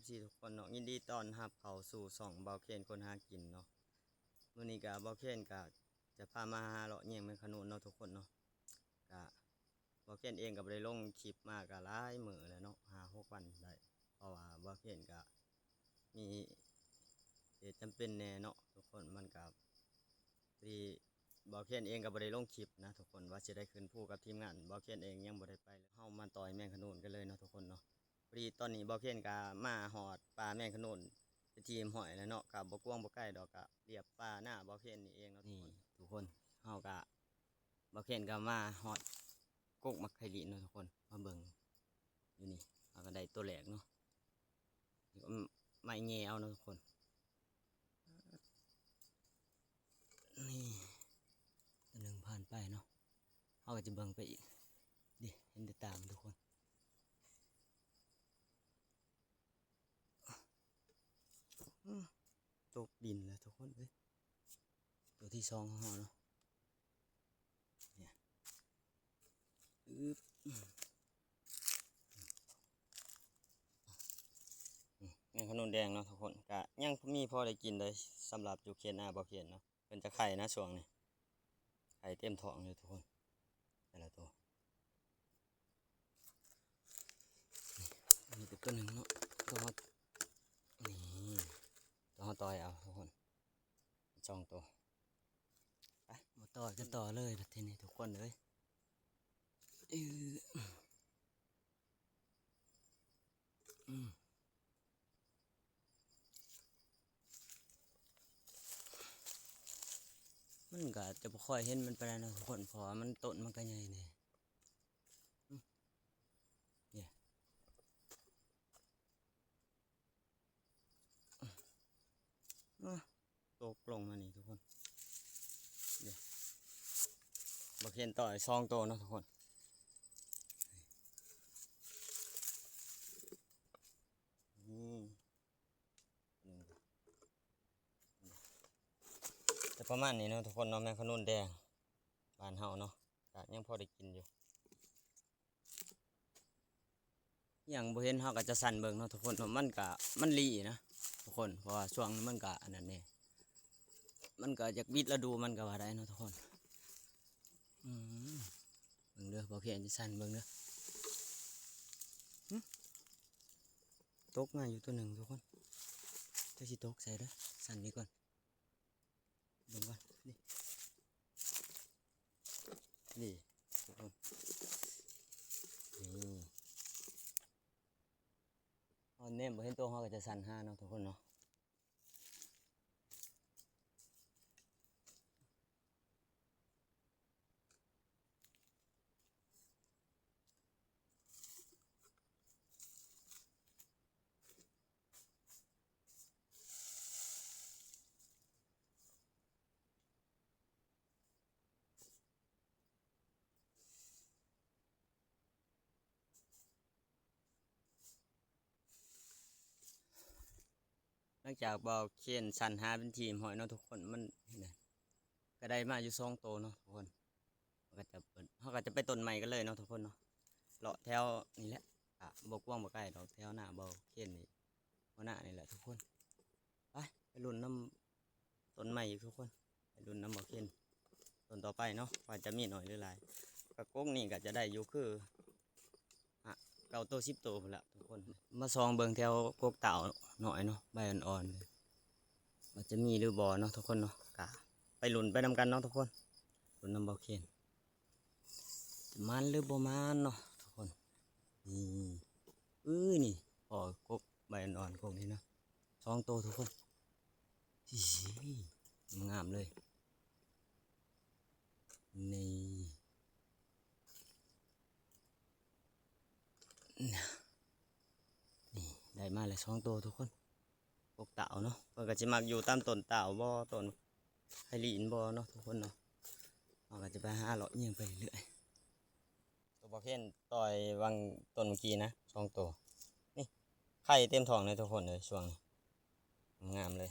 FC ทุกคนเนาะยินดีต้อนรับเข้าสู่ช่องเบาเคนคนหากินเนาะมื้อนี้ก็เบาเคนก็จะพามาหาเลาะเยี่ยงแมงขนุนเนาะทุกคนเนาะก็เบาเคนเองก็บ่ได้ลงคลิปมาก็หลายมื้อแล้วเนาะ5-6 วันได้เพราะว่าเบาเคนก็มีเหตุจำเป็นแน่เนาะทุกคนมันก็ที่เบาเคนเองก็บ่ได้ลงคลิปนะทุกคนว่าสิได้ขึ้นภูกับทีมงานเบาเคนเองยังบ่ได้ไปเลยเฮามาต่อยแมงขนุนกันเลยเนาะทุกคนเนาะ พอดีตอนนี้บ่อเพียนก็มาหอดปลาแมงขนุนเป็นทีมหอยแล้วเนาะกับบ่กว้างบ่ใกล้ดอกกะเรียบปลาหน้าบ่อเพียนนี่เองเนาะนี่ทุกคนเฮากะบ่อเพียนก็มาหอดกกมักไข่ดินเนาะทุกคนมาเบิ่งอยู่นี่เฮาก็ได้ตัวแหลกเนาะนี่ก็ไม่แง่เอาเนาะทุกคนนี่ตัวหนึ่งผ่านไปเนาะเฮาก็จะเบิ่งไปอีกดิเห็นแต่ตามทุกคนตกดินแล้วทุกคนเลยตัวที่2ของเราเนาะเนี่ยแมงขนุนแดงเนาะทุกคนกะยังมีพอได้กินเลยสำหรับอยู่เขียนบ่เขียนเนาะเป็นจะไข่นะช่วงนี้ไข่เต็มท้องเลยทุกคนแต่ละตัวนี่เป็นตัวหนึ่งเนาะตัวนี่ตัวต่อยเอาทุกคน2 ตัวไปมาต่อกันต่อเลยทีนี้ทุกคนเลยมันก็จะบ่ค่อยเห็นมันไปแล้วนะทุกคนเพราะว่ามันต้นมันก็ใหญ่เนี่ยตกลงมานี่ทุกคนเดี๋ยวบ่เห็นต่อย2 ตัวเนาะทุกคนแต่ประมาณนี้เนาะทุกคนเนาะแมงขนุนแดงบ้านเฮาเนาะก็ยังพอได้กินอยู่อย่างบ่เห็นเฮาก็จะสั่นเบิ่งเนาะทุกคนมันก็มันลีนะทุกคนเพราะว่าช่วงมันก็อันนั้นนี่มันก็จากวิทย์ฤดูมันก็ว่าได้เนาะทุกคนเบิ่งเด้อบ่เพียนจะสั่นเบิ่งเด้อตกมาอยู่ตัวหนึ่งทุกคนจะสิตกใส่เด้อสั่นนี้ก่อนเบิ่งก่อนนี่ทุกคนนี่อันนี้บ่เห็นตัวเฮาก็จะสั่น5เนาะทุกคนเนาะหลังจากบ่เขียนสั่น5เป็นทีมหอยเนาะทุกคนมันเนี่ยก็ได้มาอยู่2 ตัวเนาะทุกคนเขาก็จะไปต้นใหม่กันเลยเนาะทุกคนเนาะเลาะแถวนี่แหละบ่กว้างบ่ใกล้ดอกแถวหน้าบ่เขียนนี่หน้านี่แหละทุกคนไปลุ้นน้ำต้นใหม่อีกทุกคนไปลุ้นน้ำบ่เขียนต้นต่อไปเนาะว่าจะมีหน่อยหรือหลายกระกกนี่ก็จะได้อยู่คือ9 ตัว10 ตัวพุ่นละทุกคนมาซองเบิ่งแถวกกเต่าหน่อยเนาะใบอ่อนๆมันจะมีหรือบ่เนาะทุกคนเนาะไปลุ้นไปนำกันเนาะทุกคนลุ้นน้ำบ่เขียนมันหรือบ่มันเนาะทุกคนนี่นี่พอกกใบอ่อนๆกกนี้เนาะ2 ตัวทุกคนงามเลยนี่ได้มาเลย2 ตัวทุกคนกกเต่าเนาะเพิ่นก็สิมักอยู่ตามต้นเต่าบ่ต้นไผ่ลีนบ่เนาะทุกคนเนาะเราก็จะไปหาเลาะเยี่ยงไปเรื่อยตัวบ่เพี้ยนต่อยวังต้นเมื่อกี้นะ2 ตัวนี่ไข่เต็มท้องเลยทุกคนเลยช่วงนี้งามเลย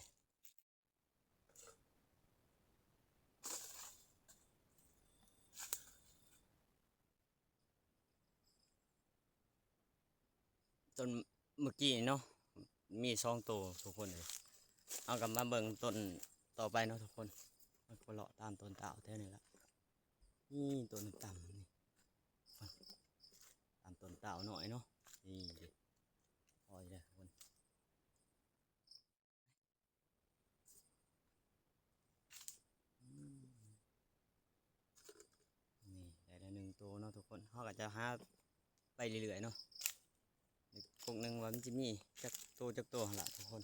ต้นเมื่อกี้เนาะ มี2ตัวทุกคนเลยเอากลับมาเบิ่งต้นต่อไปเนาะทุกคนมันก็เลาะตามต้นเต่าแท้นี่ละนี่ต้นต่ำนี่ตามต้นเต่าหน่อยเนาะนี่ดิพอเลยทุกคนนี่ได้แล้ว1ตัวเนาะทุกคนเขาก็จะหาไปเรื่อยๆเนาะกงหนึ่งว่ามันจะมีจักตัวหั่นล่ะทุกคน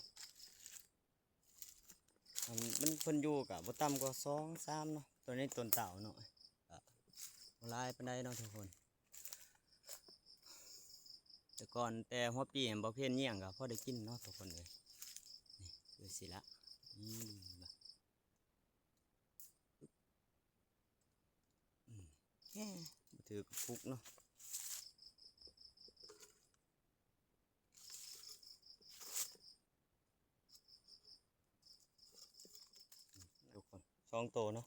มันเพิ่นอยู่กับบ่ต่ำกว่า2 3เนาะตัวนี้ต้นเต่าเนาะบ่หลายปานใดเนาะทุกคนแต่ก่อนแต่หัวปีเห็นบ่เพี้ยนเยี่ยงก็พอได้กินเนาะทุกคนเลยนี่คือสิละบ่แค่บ่ถือกับพุกเนาะทุกคน2ตัวเนาะ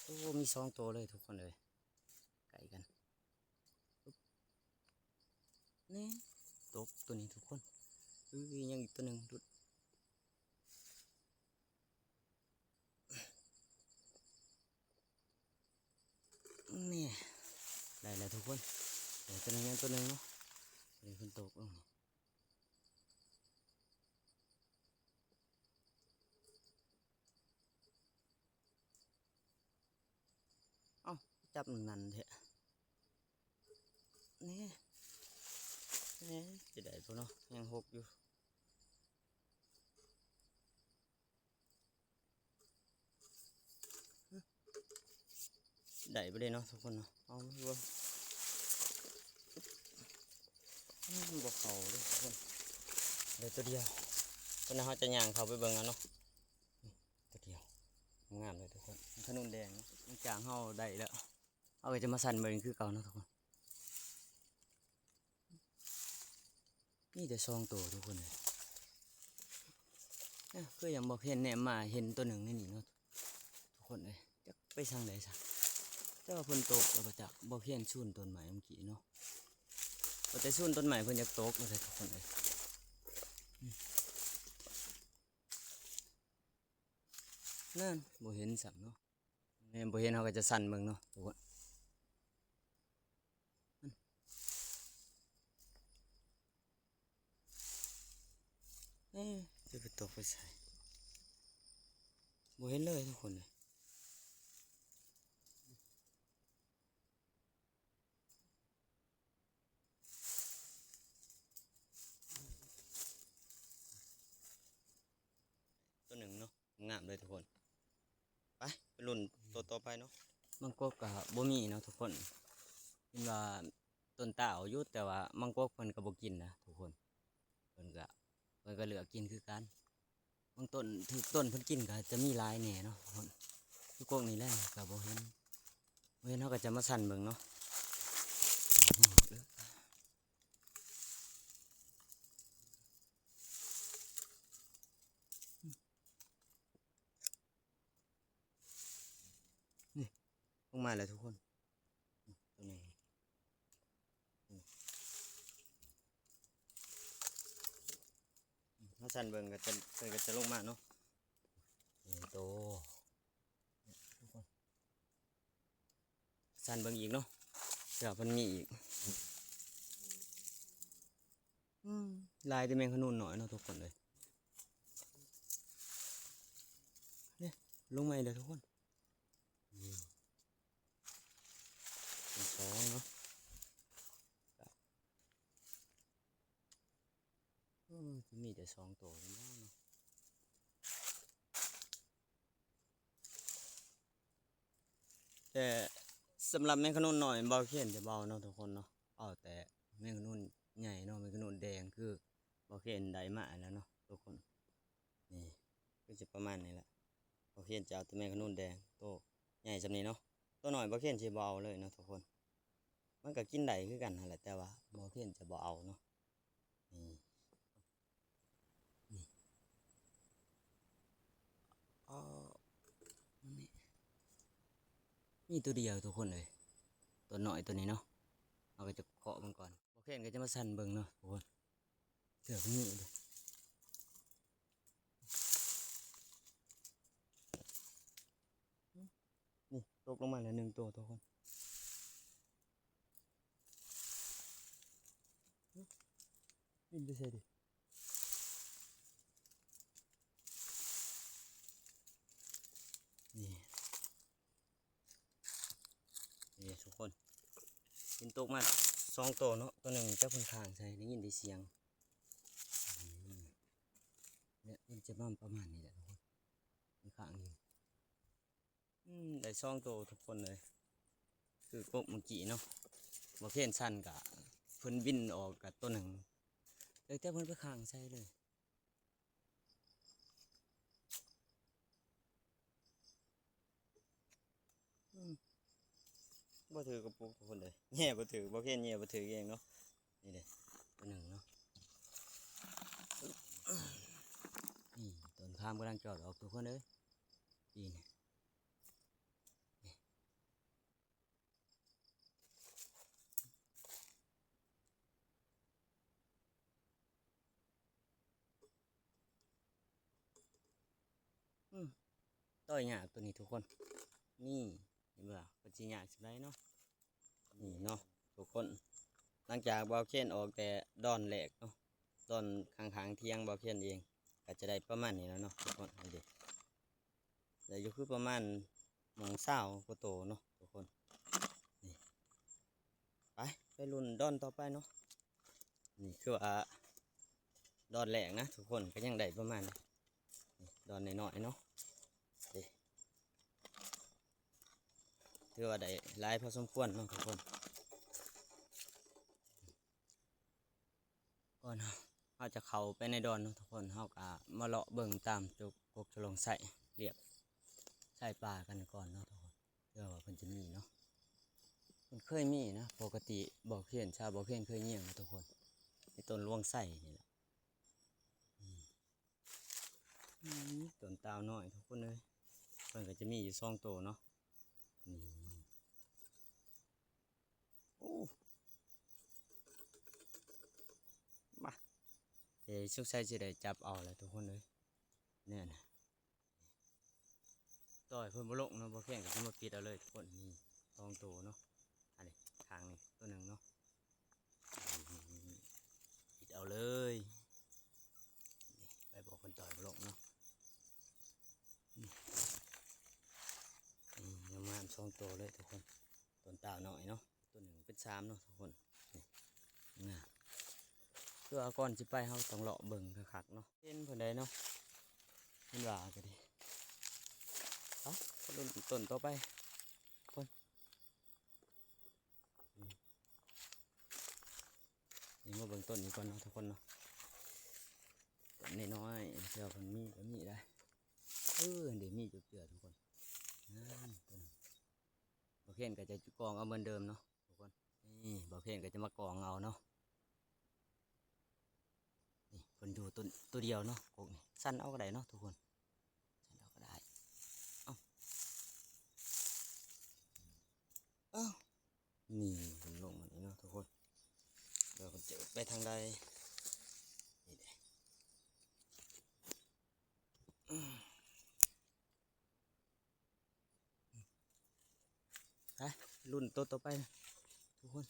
โอ้มี2ตัวเลยทุกคนเลยไก่กันนี่ตกตัวนี้ทุกคนยังอีกตัวหนึ่งดุดนี่ได้แล้วทุกคนแต่ตัวหนึงยังตัวหนึงเนาะเดี๋ยวคนตกลงเอ้าจับนันเถอะนี่จะได้ตัวเนาะยังหกอยู่ได้ไปเลยเนาะทุกคนเนาะเอาดูว่าบวกเขาเลยทุกคนเดี๋ยวตัวเดียวตัวนั้นเขาจะย่างเขาไปเบิ่งเอาเนาะตัวเดียวงามเลยทุกคนขนุนแดงมันจางเขาได้แล้วเอาไปจะมาสั่นเบิ่งคือเก่าเนาะทุกคนนี่แต่2ตัวทุกคนเลยก็ยังบอกเห็นแหนมมาเห็นตัวหนึ่งนี่เนาะทุกคนเลยจะไปทางไหนซะแต่ว่าเพิ่นตกแล้วก็จะบอกเห็นชุ่นต้นไม้เมื่อกี้เนาะแต่ชุ่นต้นไม้เพิ่นอยากตกเลยทุกคนเลยนั่นบ่เห็นสัมเนาะเนี่ยบ่เห็นเขาก็จะสั่นเบิ่งเนาะทุกคนจะไปตกไปใส่บ่เห็นเลยทุกคนเลยตัวหนึ่งเนาะงามเลยทุกคนไปรุ่นตัวต่อไปเนาะมังกรกับบ่มีเนาะทุกคนเห็นว่าต้นตาอยู่แต่ว่ามังกรเพิ่นก็บ่กินนะทุกคนเพิ่นก็เหลือกินคือกันบางต้นถึกต้นเพิ่นกินก็จะมีลายแหน่เนาะทุกคนทุกกงนี่แหละก็บ่เห็นเขาก็จะมาสั่นเบิ่งเนาะนี่ลงมาเลยทุกคนตัวนี้ถ้าสั่นเบิ่งก็จะเพิ่นก็จะลงมาเนาะโตทุกคนสั่นเบิ่งอีกเนาะเสือเพิ่นมีอีกลายแต่แมงขนุนหน่อยเนาะทุกคนเลยเนี่ยลงมาเลยทุกคนเป็น2เนาะจะมีแต่2ตัวเนาะแต่สำหรับแมงขนุนหน่อยเบาเขียนจะเบาเนาะทุกคนเนาะเอาแต่แมงขนุนใหญ่เนาะแมงขนุนแดงคือเบาเขียนได้มาแล้วเนาะทุกคนนี่ก็จะประมาณนี้แหละเบาเขียนจะเอาแต่แมงขนุนแดงโตใหญ่จำนี้เนาะตัวหน่อยเบาเขียนจะเบาเลยเนาะทุกคนมันก็กินได้คือกันนั่นแหละแต่ว่าเบาเขียนจะเบาเนาะนี่ มีตัวเดียวทุกคนเลยตัวน้อยตัวนี้เนาะเราก็จะเคาะมันก่อนโอเคก็จะมาสั่นเบิ่งเนาะทุกคนเสือกนี่เลยนี่ตกลงมาแล้วหนึ่งตัวทุกคนบินไปใส่ดินี่นี่ทุกคนบินตกมาสองตัวเนาะตัวหนึ่งเจ้าคนข้างใส่ได้ยินได้เสียงเนี่ยมันจะมาประมาณนี้แหละทุกคนข้างนี้ได้สองตัวทุกคนเลยคือกบเมื่อกี้เนาะบ่เพี้ยนสั้นกะเพิ่นบินออกกับตัวหนึ่งเลยแต่เพิ่นไปข้างใส่เลยบ่ถือกระปุกทุกคนเลยแง่บ่ถือบ่เพี้ยนแง่บ่ถือเองเนาะนี่เด้ตัวหนึ่งเนาะนี่ต้นข้ามกำลังจอดออกทุกคนเลยปีนี่ต่อยหยาตัวนี้ทุกคนนี่เห็นบ่ปัจจิหยาสิได้เนาะนี่เนาะทุกคนหลังจากเบาเขียนออกแต่ดอนแหลกเนาะดอนข้างๆเทียงเบาเขียนเองก็จะได้ประมาณนี้แล้วเนาะทุกคนนี่เด็กแต่อยู่คือประมาณหมองเศร้าก็โตเนาะทุกคนนี่ไปรุ่นดอนต่อไปเนาะนี่คือว่าดอนแหลกนะทุกคนก็ยังได้ประมาณนี้ดอนน้อยๆเนาะถือว่าได้หลายพอสมควรเนาะทุกคนก่อนเราจะเข้าไปในดอนเนาะทุกคนเราก็มาเลาะเบิ่งตามจุกกกจะลงใส่เรียบใส่ปลากันก่อนเนาะทุกคนเพื่อว่าเพิ่นจะมีเนาะมันเคยมีนะปกติบอกเพี้ยนชาวบอกเพี้ยนเคยเงี่ยงนะทุกคนในต้นลวงใส่นี่แหละต้นตาวน้อยทุกคนเลยเพิ่นก็จะมีอยู่สองตัวเนาะนี่โอ้มาสุกใส่จะได้จับเอาเลยทุกคนเลยเนี่ยนะต่อยเพิ่นบ่ลงเนาะบ่แข่งก็จะมาปิดเอาเลยทุกคนนี่สองตัวเนาะอันนี้ทางนี้ตัวหนึ่งเนาะปิดเอาเลยไปบอกคนต่อยบ่ลงเนาะงามๆสองตัวเลยทุกคนต้นตาวหน่อยเนาะตัวหนึ่งเป็นสามเนาะทุกคนนี่งามเพื่อก่อนสิไปเฮาต้องเลาะเบิ่งคักๆเนาะเห็นเพิ่นได้เนาะเห็นว่าก็ดีต้นต่อไปคนนี่มาเบิ่งต้นนี้ก่อนเนาะทุกคนเนาะต้นน้อยๆเชื่อคนมีก็มีได้เดี๋ยวมีจุดเจือทุกคนต้นบ่เพี้ยนก็จะกองเอาเหมือนเดิมเนาะทุกคนนี่บ่เพี้ยนก็จะมากองเอาเนาะนี่คนอยู่ตัวเดียวเนาะกกนี่สั้นเอาก็ได้เนาะทุกคนสั้นเอาก็ได้นี่ผมลงมานี้เนาะทุกคนเราก็จะไปทางใดนี่เด้ไปรุ่นตัวต่อไปทุกคน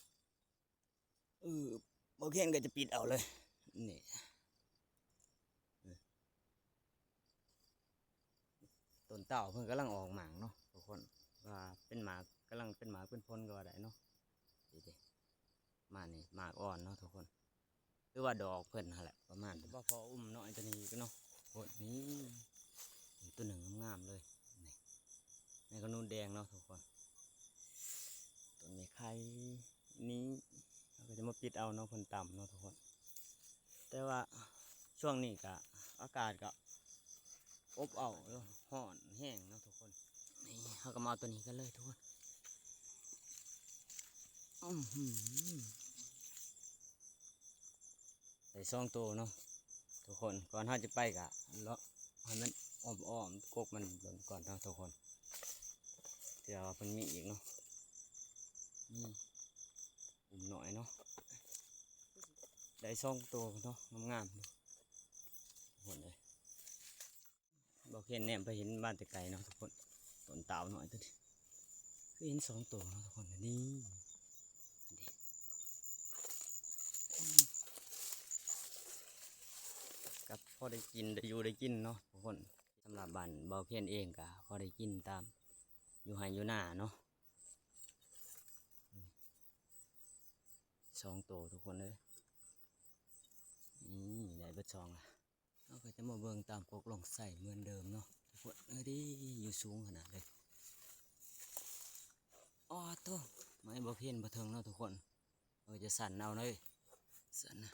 โอเคก็จะปิดเอาเลยนี่ต้นเต่าเพิ่งกำลังออกหมากเนาะทุกคนว่าเป็นหมากกำลังเป็นหมากเป็นพลก็ได้เนาะดีดีมานี่หมากอ่อนเนาะทุกคนหรือว่าดอกเพิ่นนั่นแหละประมาณว่าพออุ้มเนาะอันนี้ก็เนาะโอ้นี่ตัวหนึ่งงามๆเลยนี่ในกระนูนแดงเนาะทุกคนต้นไม้ไข่นี้เราก็จะมาปิดเอาเนาะเพิ่นต่ำเนาะทุกคนแต่ว่าช่วงนี้ก็อากาศก็อบอ้าวห่อนแห้งเนาะทุกคนนี่เขาก็มาตัวนี้กันเลยทุกคนใส่ซองตัวเนาะทุกคนก่อนเขาจะไปกะเลาะให้มันอ้อมกกมันหล่นก่อนเนาะทุกคน เดี๋ยวมันมีอีกเนาะอุ่มหน่อยเนาะได้2 ตัวเนาะงามๆหมดเลยบอกเห็นแนมไปเห็นบ้านแต่ไกลเนาะทุกคนต้นเต่าหน่อยตัวนี้คือเห็น2 ตัวเนาะทุกคนนี่อันนี้กับพอได้กินได้อยู่ได้กินเนาะทุกคนสำหรับบ้านเบาเพียนเองก็พอได้กินตามอยู่ไห่อยู่หน้าเนาะ2 ตัวทุกคนเลยได้เบิด2ละเราก็จะมาเบิ่งตามกกลงใส่เหมือนเดิมเนาะทุกคนดิอยู่สูงขนาดเลยอ๋อตัวไม้บ่เพียนบ่เทิงเนาะทุกคนจะสั่นเอาเลยสั่นนะ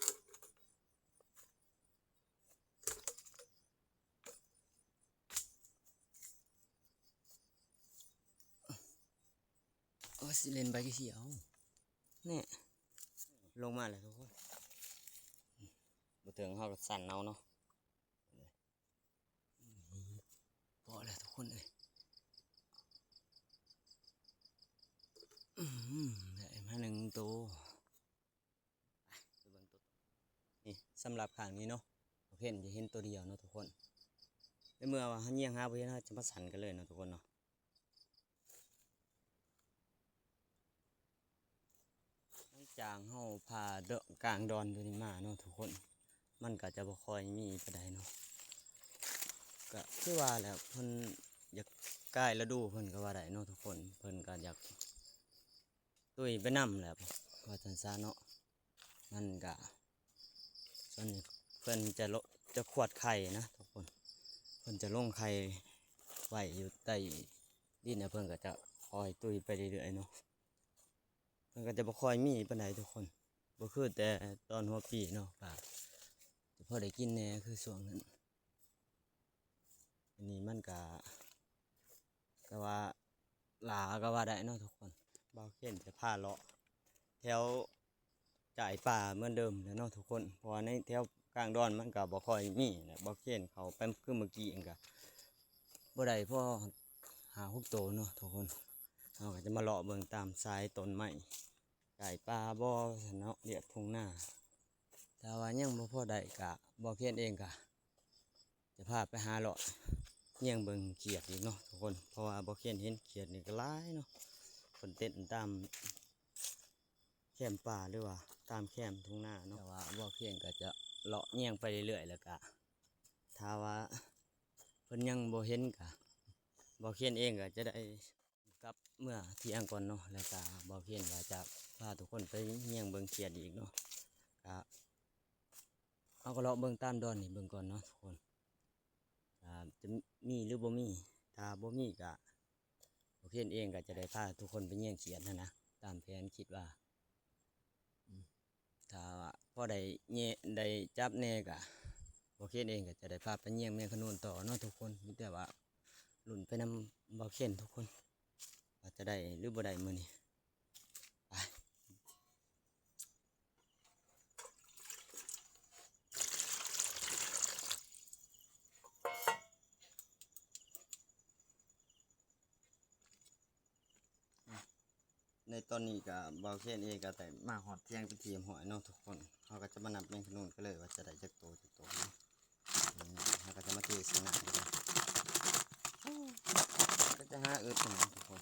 สิเล่นไปกี่เสียวเนี่ยลงมาเลยทุกคนบ่เทิงเขาก็สั่นเอาเนาะพอแล้วทุกคนเลยได้มา1 ตัวไปเบิ่งตัวนี่สำหรับข้างนี้เนาะเห็นจะเห็นตัวเดียวเนาะทุกคนในเมื่อว่าเงี่ยงหาไปเนาะจะมาสั่นกันเลยเนาะทุกคนเนาะหลังจากเฮาพาเดาะกลางดอนตัวนี้มาเนาะทุกคนมันก็จะบ่ค่อยมีปานใดเนาะก็คือว่าแล้วเพิ่นอยากใกล้ฤดูเพิ่นก็ว่าได้เนาะทุกคนเพิ่นก็อยากตุ้ยไปนำแหละว่าจังซ่าเนาะมันก็ส่วนนี้เพิ่นจะขวดไข่นะทุกคนเพิ่นจะลงไข่ไว้อยู่ใต้ดินเนี่ยเพิ่นก็จะคอยตุ้ยไปเรื่อยๆเนาะเพิ่นก็จะบ่ค่อยมีปานใดทุกคนบ่คือแต่ตอนหัวปีเนาะก็จะพอได้กินแหน่คือช่วงนั้นอันนี้มันก็ว่าหลาก็ว่าได้เนาะทุกคนเบาเข็นจะพาเลาะแถวจ่ายป่าเหมือนเดิมแล้วเนาะทุกคนเพราะในแถวกลางดอนมันก็บ่ค่อยมีนะเบาเข็นเขาไปคือเมื่อกี้เองก็บ่ได้พอ5-6 ตัวเนาะทุกคนเราก็จะมาเลาะเบิ่งตามสายต้นไม้จ่ายป่าบ่เนาะเรียกทุ่งนาแต่ว่ายังบ่พอได้กะเบาเข็นเองก็จะพาไปหาเลาะเยี่ยงเบิ่งเขียดอีกเนาะทุกคนเพราะว่าบ่เขียนเห็นเขียดนี่ก็หลายเนาะคนเต้นตามแคมป่าหรือว่าตามแคมทุ่งนาเนาะแต่ว่าบ่เขียนก็จะเลาะเยี่ยงไปเรื่อยๆแล้วก็ถ้าว่าเพิ่นยังบ่เห็นก็บ่เขียนเองก็จะได้กลับเมื่อเที่ยงก่อนเนาะแล้วก็บ่เขียนก็จะพาทุกคนไปเยี่ยงเบิ่งเขียดอีกเนาะก็เอาก็เลาะเบิ่งตามดอนนี่เบิ่งก่อนเนาะทุกคนจะมีหรือบ่มีถ้าบ่มีก็โอเคเองก็จะได้พาทุกคนไปเยี่ยงเขียดนะตามแผนคิดว่าถ้าพอได้เยี่ยได้จับแน่ก็โอเคเองก็จะได้พาไปเยี่ยงแมงขนุนต่อเนาะทุกคนมีแต่ว่าหลุนไปนำบ่เข็นทุกคนว่าจะได้หรือบ่ได้มื้อนี้ไปในตอนนี้ก็บ่าวเคนเองก็แต่มาหอดเที่ยงเป็นทีมหอยเนาะทุกคนเขาก็จะมานับแมงขนุนก็เลยว่าจะได้จักโตจักโตเนาะเขาก็จะมาเทใส่น้ำกันก็จะหาอึดนะทุกคน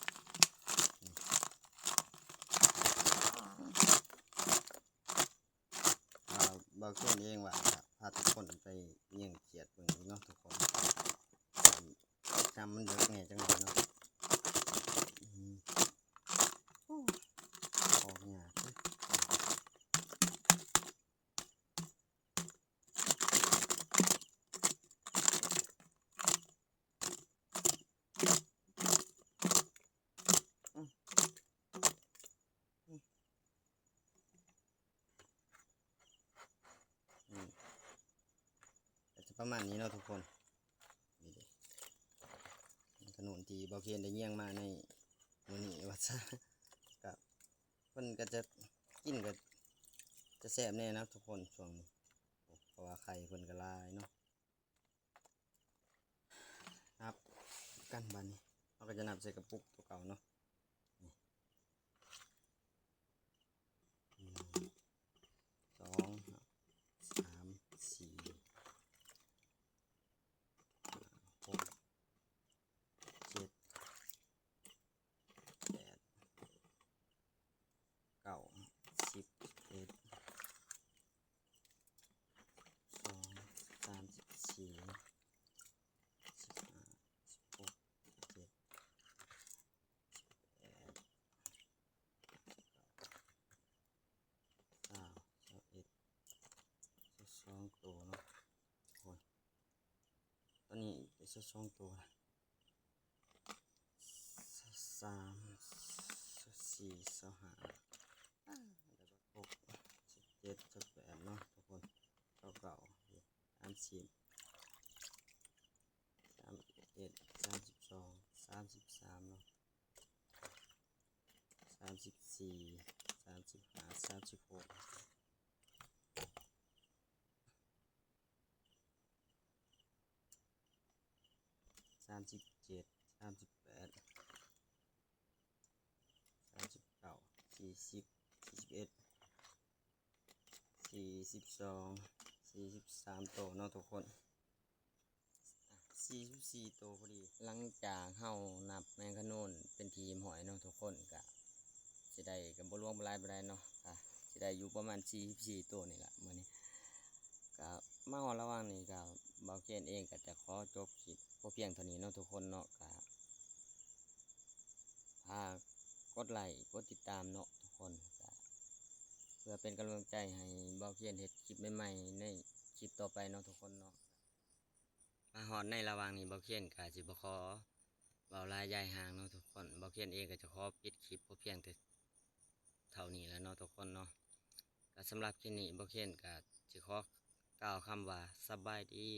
บ่าวเคนเองว่าพาทุกคนไปเยี่ยงเขียดเบิ่งเนาะทุกคนจำมันเด็กไงจังเลยเนาะออกหยาบจะประมาณนี้เนาะทุกคนนี่ดิขนุนที่บ่าวเคนได้เยี่ยงมาในมื้อนี้ว่าซะกับเพิ่นก็จะกินก็จะแซ่บแน่นะทุกคนช่วงนี้เพราะว่าไข่เพิ่นก็ลายเนาะครับกันบัดนี้เราก็จะ จะนับใส่กระปุกตัวเก่าเนาะ1 2 3 4 6 7 8 9 10 11 2 3 4 15 16 17 22ตัวเนาะโอ้ยตอนนี้ได้22ตัว3 4 25แล้วก็6 17 18เนาะทุกคนเก่า30 31 32 33เนาะ34 35 36 37 38 39 40 41 42 43ตัวเนาะทุกคน44ตัวพอดีหลังจากเฮานับแมงขนุนเป็นทีมหอยเนาะทุกคนก็สิได้ก็บ่รวมบ่หลายปานใดเนาะสิได้อยู่ประมาณ44ตัวนี่ล่ะมื้อนี้ก็มาฮอดระหว่างนี้ก็เบาเกนเองก็จะขอจบคลิปบ่เพียงเท่านี้เนาะทุกคนเนาะก็ฝากกดไลค์กดติดตามเนาะทุกคนก็เพื่อเป็นกำลังใจให้เบาเกนเฮ็ดคลิปใหม่ๆในคลิปต่อไปเนาะทุกคนเนาะมาฮอดในระหว่างนี้เบาเกนก็สิบ่ขอเบาลายยายห่างเนาะทุกคนเบาเกนเองก็จะขอปิดคลิปบ่เพียงแต่เท่านี้แล้วเนาะทุกคนเนาะก็สำหรับคลิปนี้เบาเกนก็สิขอกล่าวคำว่าสบายดี